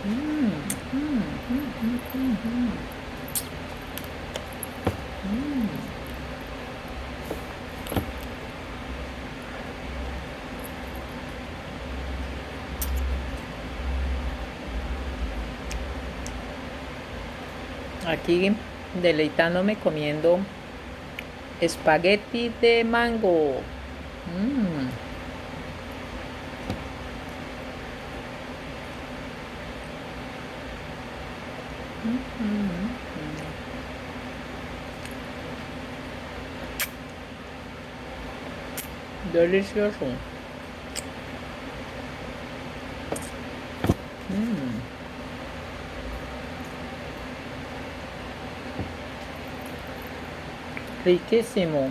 Mm, mm, mm, mm, mm, mm. Aquí deleitándome comiendo espagueti de mango. Mm, delicioso. Mm, riquísimo.